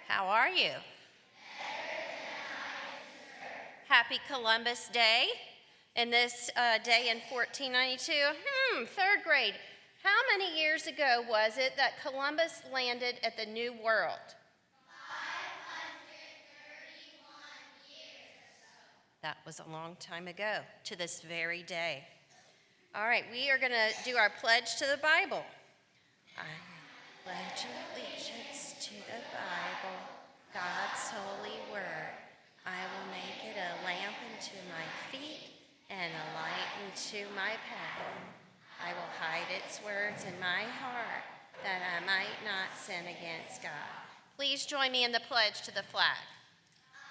How are you? Happy Columbus Day. And this day in 1492, third grade. How many years ago was it that Columbus landed at the New World? 531 years or so. That was a long time ago, to this very day. All right, we are going to do our pledge to the Bible. I pledge allegiance to the Bible, God's holy word. I will make it a lamp unto my feet and a light unto my path. I will hide its words in my heart, that I might not sin against God. Please join me in the pledge to the flag.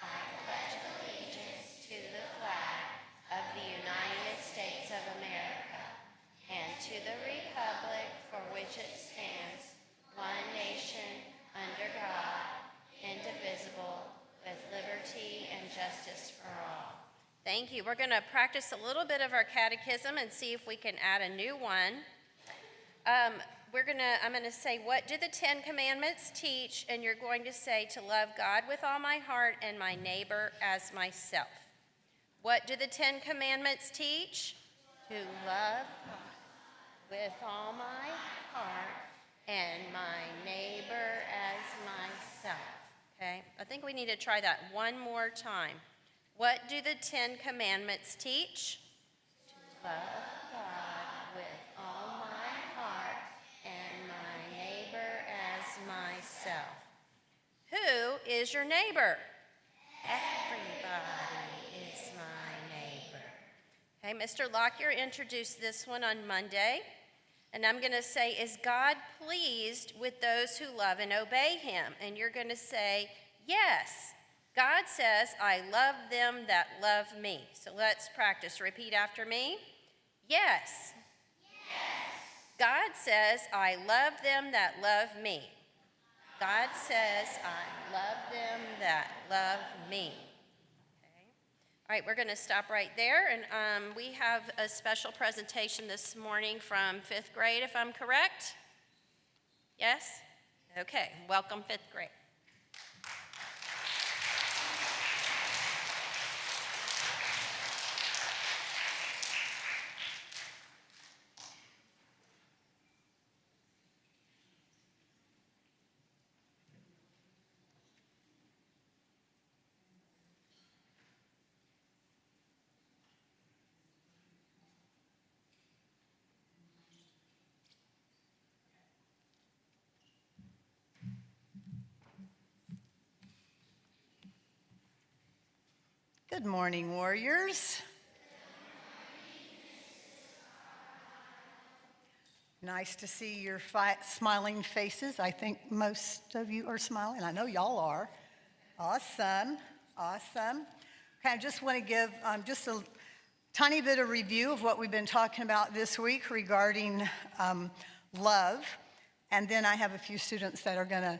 I pledge allegiance to the flag of the United States of America and to the republic for which it stands, one nation, under God, indivisible, with liberty and justice for all. Thank you. We're going to practice a little bit of our catechism and see if we can add a new one. I'm going to say, what do the 10 Commandments teach? And you're going to say to love God with all my heart and my neighbor as myself. What do the 10 Commandments teach? To love God with all my heart and my neighbor as myself. Okay, I think we need to try that one more time. What do the 10 Commandments teach? To love God with all my heart and my neighbor as myself. Who is your neighbor? Everybody is my neighbor. Okay, Mr. Lockyer introduced this one on Monday. And I'm going to say, is God pleased with those who love and obey him? And you're going to say, yes. God says, I love them that love me. So let's practice. Repeat after me. Yes. Yes. God says, I love them that love me. God says, I love them that love me. All right, we're going to stop right there, and we have a special presentation this morning from 5th grade, if I'm correct. Yes? Okay, welcome 5th grade. Good morning, warriors. Nice to see your smiling faces. I think most of you are smiling. I know y'all are. Awesome, awesome. Okay, I just want to give just a tiny bit of review of what we've been talking about this week regarding love. And then I have a few students that are going to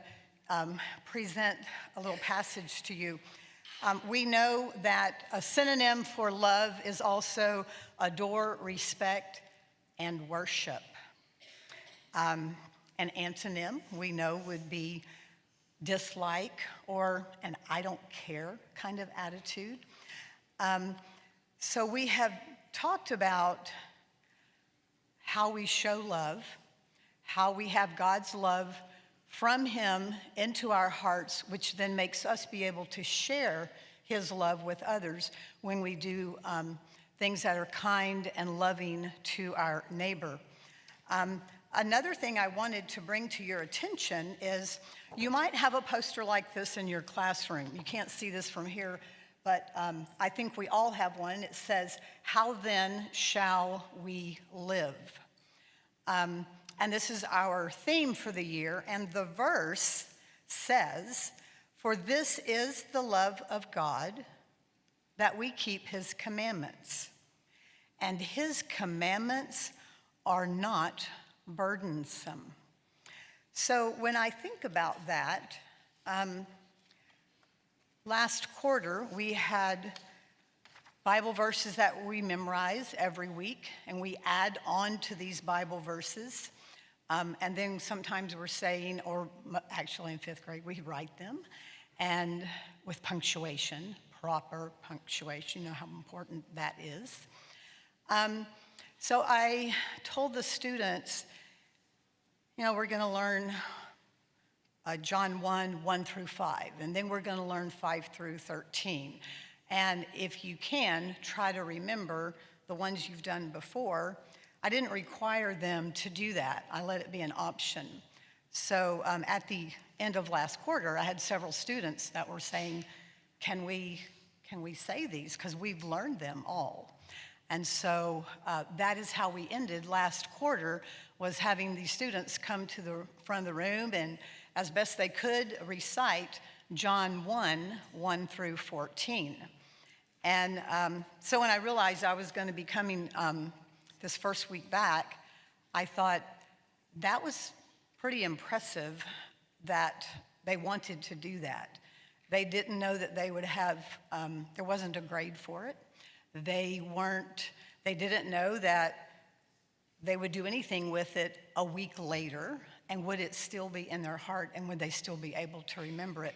present a little passage to you. We know that a synonym for love is also adore, respect, and worship. An antonym we know would be dislike or an I don't care kind of attitude. So we have talked about how we show love, how we have God's love from him into our hearts, which then makes us be able to share his love with others when we do things that are kind and loving to our neighbor. Another thing I wanted to bring to your attention is you might have a poster like this in your classroom. You can't see this from here, but I think we all have one. It says, "How then shall we live?" And this is our theme for the year, and the verse says, "For this is the love of God, that we keep his commandments, and his commandments are not burdensome." So when I think about that, last quarter we had Bible verses that we memorize every week, and we add on to these Bible verses And then sometimes we're saying, or actually in fifth grade, we write them, and with punctuation, proper punctuation, you know how important that is. So I told the students, we're going to learn John 1 through 5, and then we're going to learn 5 through 13. And if you can, try to remember the ones you've done before. I didn't require them to do that. I let it be an option. So at the end of last quarter, I had several students that were saying, can we say these? Because we've learned them all. And so that is how we ended last quarter, was having these students come to the front of the room and, as best they could, recite John 1 through 14. And so when I realized I was going to be coming this first week back, I thought that was pretty impressive that they wanted to do that. They didn't know that they would have, there wasn't a grade for it. They didn't know that they would do anything with it a week later, and would it still be in their heart, and would they still be able to remember it?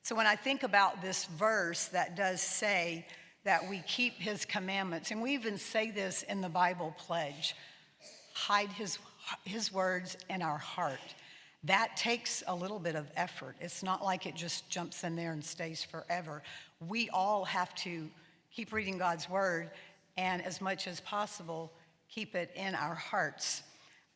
So when I think about this verse that does say that we keep his commandments, and we even say this in the Bible pledge, hide his words in our heart. That takes a little bit of effort. It's not like it just jumps in there and stays forever. We all have to keep reading God's word, and as much as possible, keep it in our hearts.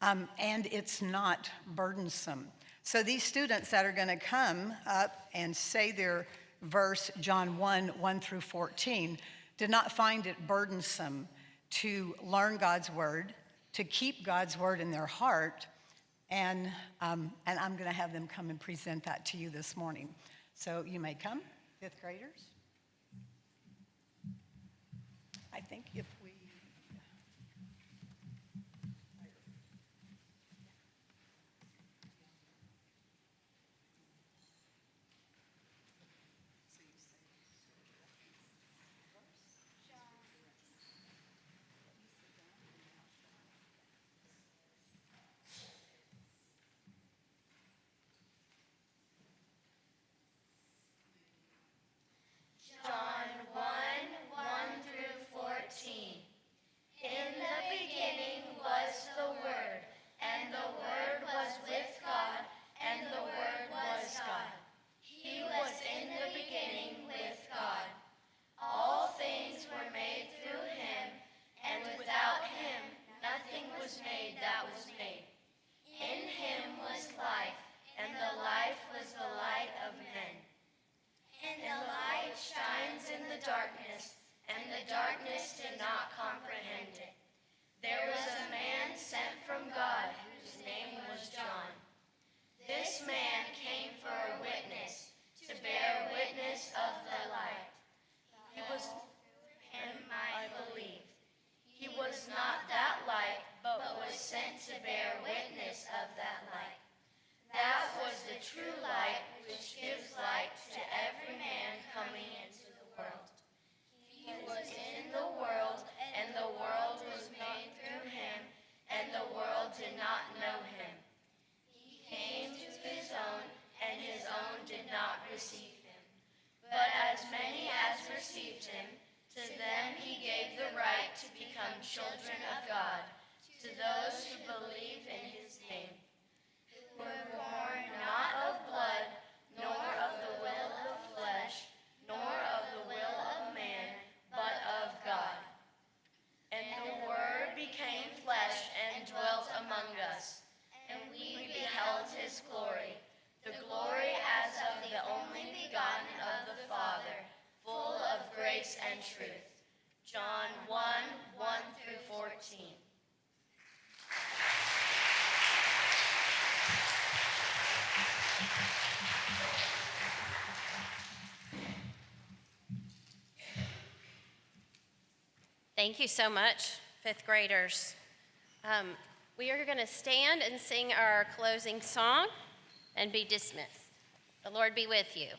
And it's not burdensome. So these students that are going to come up and say their verse, John 1 through 14, did not find it burdensome to learn God's word, to keep God's word in their heart, and I'm going to have them come and present that to you this morning. So you may come, fifth graders. I think if we... John 1 through 14. Thank you so much, fifth graders. We are going to stand and sing our closing song and be dismissed. The Lord be with you.